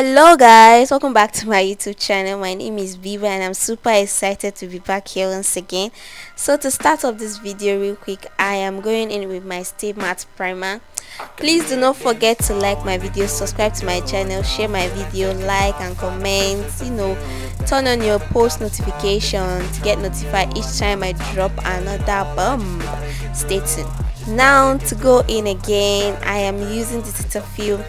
Hello guys, welcome back to my YouTube channel. My name is Viva and I'm super excited to be back here once again. So to start off this video real quick, I am going in with my Stay Matte primer. Please do not forget to like my video, subscribe to my channel, share my video, like and comment, turn on your post notification to get notified each time I drop another bomb. Stay tuned. Now to go in again, I am using the Cetaphil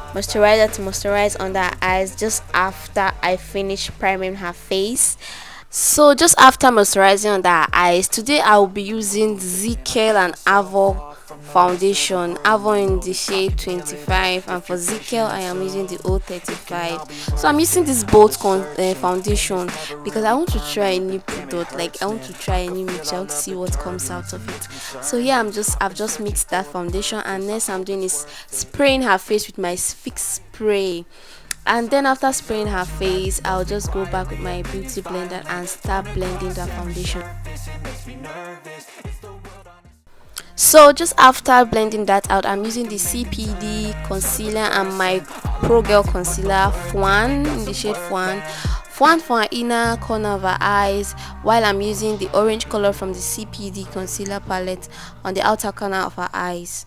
moisturizer to moisturize under her eyes just after I finish priming her face. So just after moisturizing under her eyes, today I will be using ZK and Avo foundation, Avo in the shade 25, and for ZK I am using the 035. So I'm using this both foundation because I want to try a new product, like I want to try a new mixture, I want to see what comes out of it. So yeah, I've just mixed that foundation, and next I'm doing is spraying her face with my fix spray. And then after spraying her face, I'll just go back with my beauty blender and start blending the foundation. So just after blending that out, I'm using the CPD concealer and my Pro Girl concealer Fwan in the shade Fwan for her inner corner of her eyes, while I'm using the orange color from the CPD concealer palette on the outer corner of her eyes.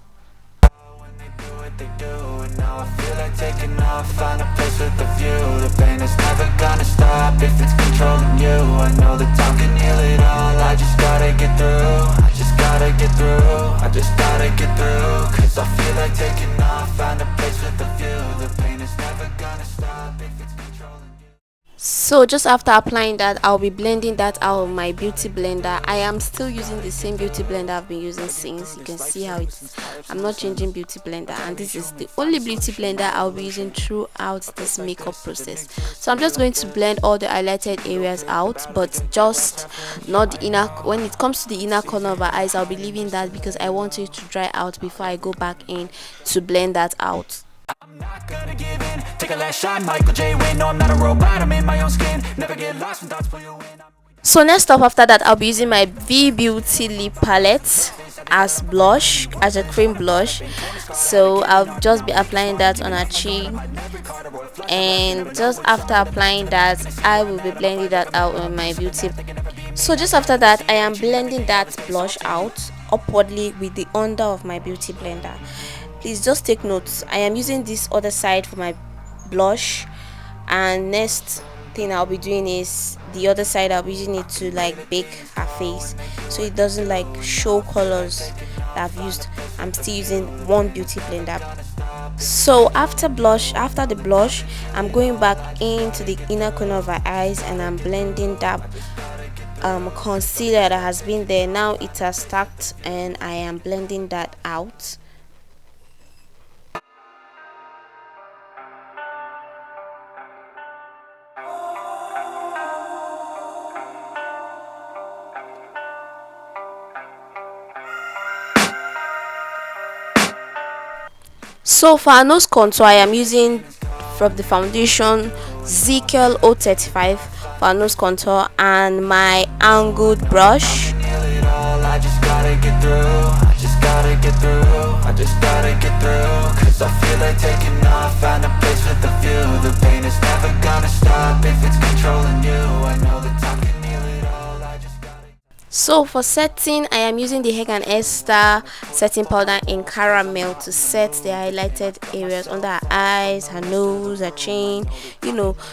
They do, and now I feel like taking off, find a place with a view. The pain is never gonna stop if it's controlling you. I know that time can heal it all. I just gotta get through. I just gotta get through. I just gotta get through. Cause I feel like taking off, find a place with a view. The pain is never gonna stop if it's controlling you. So just after applying that, I'll be blending that out of my beauty blender. I am still using the same beauty blender I've been using since. You can see how it's, I'm not changing beauty blender, and this is the only beauty blender I'll be using throughout this makeup process. So I'm just going to blend all the highlighted areas out, but just not the inner. When it comes to the inner corner of our eyes, I'll be leaving that because I want it to dry out before I go back in to blend that out. I'm not gonna give in, take a last shot, Michael J. Win. No, I'm not a robot, I'm in my own skin. Never get lost when thoughts pull you in. So next up after that, I'll be using my V Beauty lip palette as blush, as a cream blush. So I'll just be applying that on her cheek, and just after applying that, I will be blending that out on my beauty. So just after that, I am blending that blush out upwardly with the under of my beauty blender. Please just take notes, I am using this other side for my blush, and next thing I'll be doing is the other side. I'll be using it to like bake her face so it doesn't like show colors that I've used. I'm still using one beauty blender. So after the blush, I'm going back into the inner corner of her eyes and I'm blending that concealer that has been there. Now it has stacked and I am blending that out. So for our nose contour, I am using from the foundation ZK 035 for our nose contour and my angled brush. I just gotta get through. I just gotta get through. I just gotta get through. Cause I feel like taking off, find a place with a view. The pain is never gonna stop if it's controlling you. I know that time can heal it all. I just gotta. So for setting, I am using the Heg and Esther setting powder in caramel to set the highlighted areas under her eyes, her nose, her chin,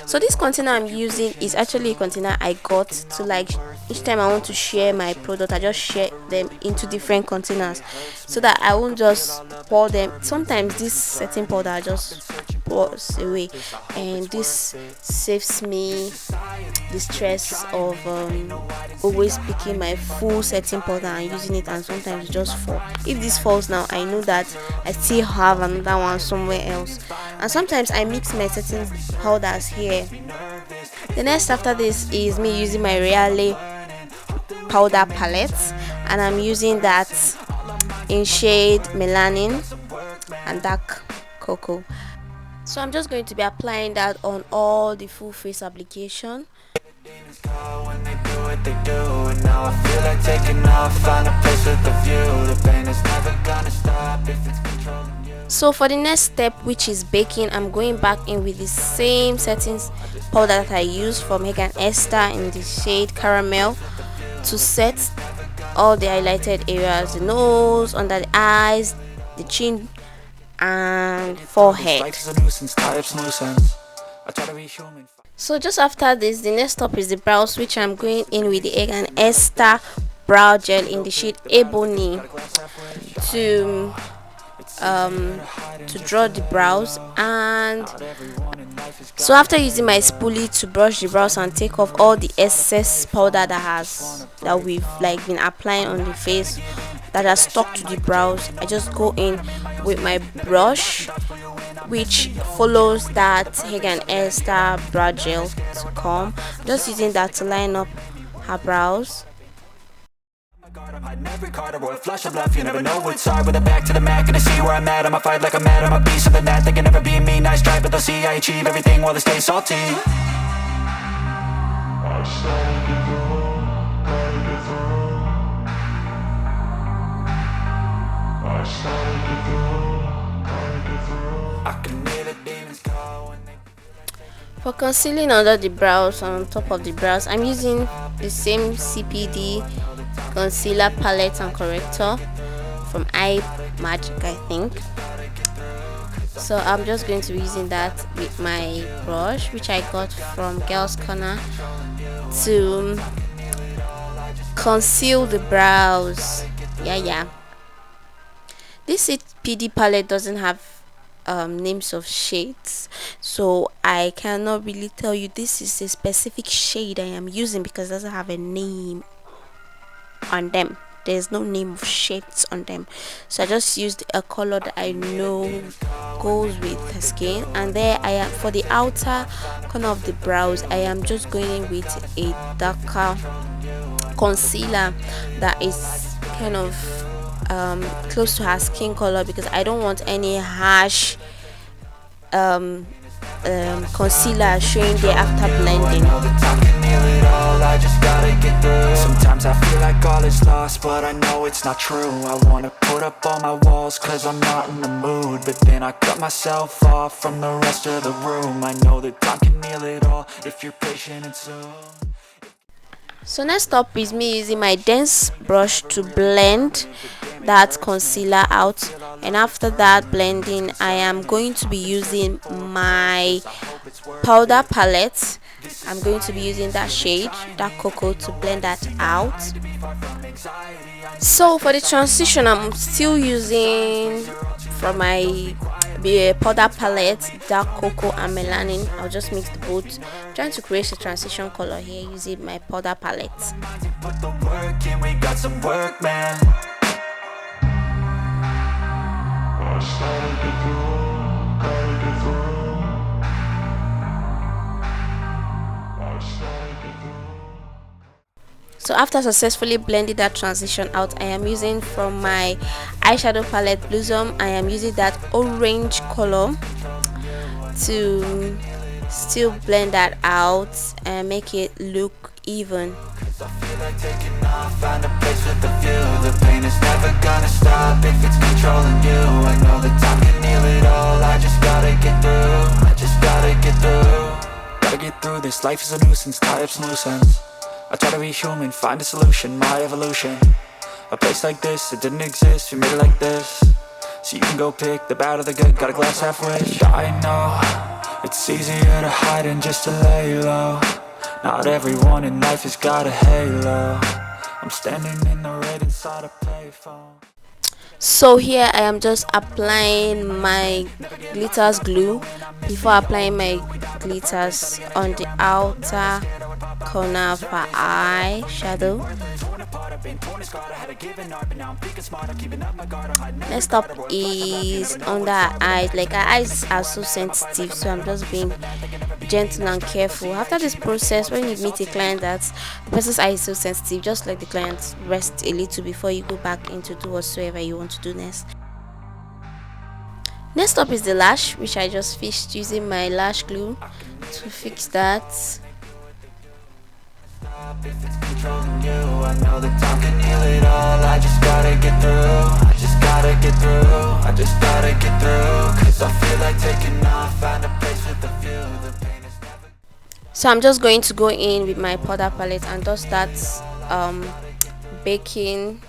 So this container I'm using is actually a container I got to, like, each time I want to share my product, I just share them into different containers so that I won't just pour them. Sometimes this setting powder just pours away, and this saves me the stress of always picking my full setting powder and using it, and sometimes it just fall. If this falls now, I know that I still have another one somewhere else, and sometimes I mix my setting powders here. The next after this is me using my Reale powder palette, and I'm using that in shade melanin and dark cocoa. So I'm just going to be applying that on all the full face application. When they do what they do, and now I feel like taking off, find a place with a view. The pain is never gonna stop if it's controlling you. So for the next step, which is baking, I'm going back in with the same settings powder that I used from Megan Esther in the shade caramel to set all the highlighted areas, the nose, under the eyes, the chin and forehead. So just after this, the next step is the brows, which I'm going in with the Egg and Esther brow gel in the shade Ebony to draw the brows. And so after using my spoolie to brush the brows and take off all the excess powder that we've like been applying on the face that has stuck to the brows, I just go in with my brush, which follows that Hagen Esther brow gel to comb. I'm just using that to line up her brows. Every card or a flash of love, you never know what's hard. With a back to the mat, gonna see where I'm at. I'ma fight like I'm mad, I'ma be something that they can never be me. Nice try, but they'll see I achieve everything while they stay salty. I started to grow, gotta get through. I started to grow, gotta get through. I can hear the demons call when they... For concealing under the brows, on top of the brows, I'm using the same CPD concealer palette and corrector from Eye Magic, I think. So I'm just going to be using that with my brush, which I got from Girls Corner, to conceal the brows. Yeah. This CPD palette doesn't have names of shades, so I cannot really tell you this is a specific shade I am using because it doesn't have a name on them. There's no name of shades on them, so I just used a color that I know goes with the skin. And there I am for the outer corner of the brows. I am just going in with a darker concealer that is kind of close to her skin color because I don't want any harsh concealer showing there after blending. Sometimes I feel like all is lost, but I know it's not true. I wanna put up all my walls cause I'm not in the mood, but then I cut myself off from the rest of the room. I know that time can heal it all if you're patient and soon. So next up is me using my dense brush to blend that concealer out, and after that blending I am going to be using my powder palette. I'm going to be using that shade, that cocoa, to blend that out. So for the transition, I'm still using from my powder palette dark cocoa and melanin. I'll just mix the both, trying to create a transition color here using my powder palette. Put the work in, we got some work, man. I started to grow, gotta get through. I started to grow. So after successfully blending that transition out, I am using from my eyeshadow palette Blossom, I am using that orange color to still blend that out and make it look even. I feel like taking off, find a place with a view. The pain is never gonna stop if it's controlling you. I know that time can heal it all. I just gotta get through. I just gotta get through. Gotta get through this. Life is a nuisance, tie up some loose ends. I try to be human, find a solution, my evolution. A place like this, it didn't exist, we made it like this. So you can go pick the bad or the good, got a glass halfway. I know, it's easier to hide than just to lay low. Not everyone in life has got a halo. I'm standing in the red inside a payphone. So here I am just applying my glitters glue before applying my glitters on the outer corner of her eye shadow. Next up is under her eyes. Like, her eyes are so sensitive, so I'm just being gentle and careful. After this process, when you meet a client that the person's eye is so sensitive, just let the client rest a little before you go back into do whatsoever you want to do next. Next up is the lash, which I just fixed using my lash glue to fix that. If it's controlling you, I know that time can heal it all. I just gotta get through. I just gotta get through, I just gotta get through. Cause I feel like taking off, find a place with a view. The pain is never. So I'm just going to go in with my powder palette and just start baking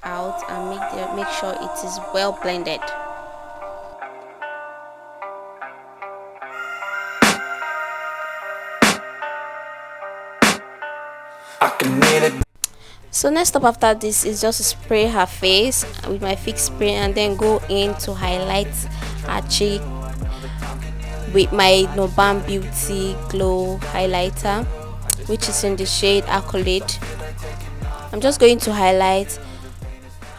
out and make sure it is well blended. I can hear it. So next up after this is just to spray her face with my fix spray and then go in to highlight her cheek with my Nobam Beauty Glow highlighter, which is in the shade Accolade. I'm just going to highlight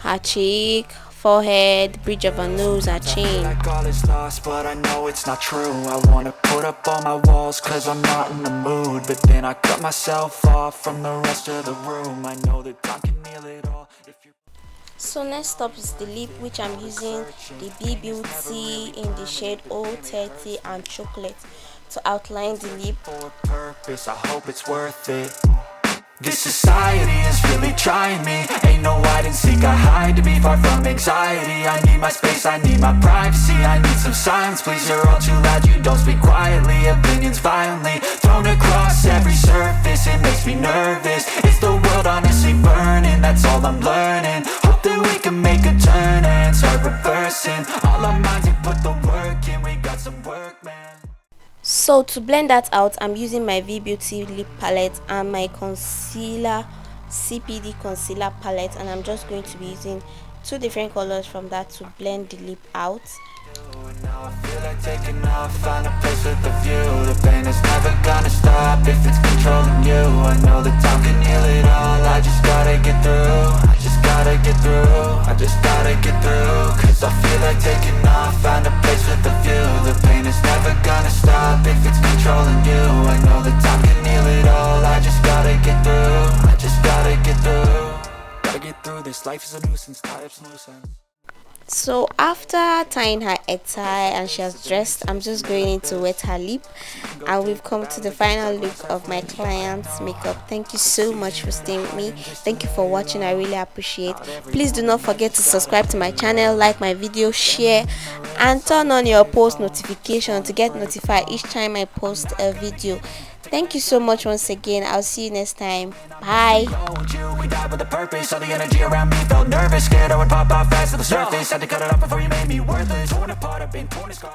her cheek, forehead, bridge of her nose, her chin. Like all is lost, but I know it's not true. I wanna put up all my walls cause I'm not in the mood, but then I cut myself off from the rest of the room. I know that time can heal it all if you're. So next up is the lip, which I'm using the B Beauty in the shade 030 and Chocolate to outline the lip. For a purpose, I hope it's worth it. This society is really trying me. Ain't no hide and seek, I hide to be far from anxiety. I need my space, I need my privacy. I need some silence, please, you're all too loud. You don't speak quietly, opinions violently thrown across every surface. It makes me nervous. Is the world honestly burning? That's all I'm learning. Hope that we can make a turn and start reversing all our minds and put the work in. We got some work, man. So to blend that out, I'm using my V Beauty lip palette and my concealer, CPD concealer palette, and I'm just going to be using two different colors from that to blend the lip out. Now I feel like taking off, find a place with a view. The pain is never gonna stop if it's controlling you. I know that time can heal it all, I just gotta get through. I just gotta get through, I just gotta get through. Cause I feel like taking off, find a place with a view. The pain is never gonna stop if it's controlling you. I know that time can heal it all, I just gotta get through. I just gotta get through. Gotta get through this, life is a nuisance, tie up some loose ends. So after tying her egg tie and she has dressed, I'm just going in to wet her lip, and we've come to the final look of my client's makeup. Thank you so much for staying with me. Thank you for watching, I really appreciate. Please do not forget to subscribe to my channel, like my video, share, and turn on your post notification to get notified each time I post a video. Thank you so much once again. I'll see you next time. Bye. We died with a purpose. All the energy around me felt nervous. Scared I would pop out fast to the surface. Had to cut it off before you made me worthless. Torn apart, I've been torn as God.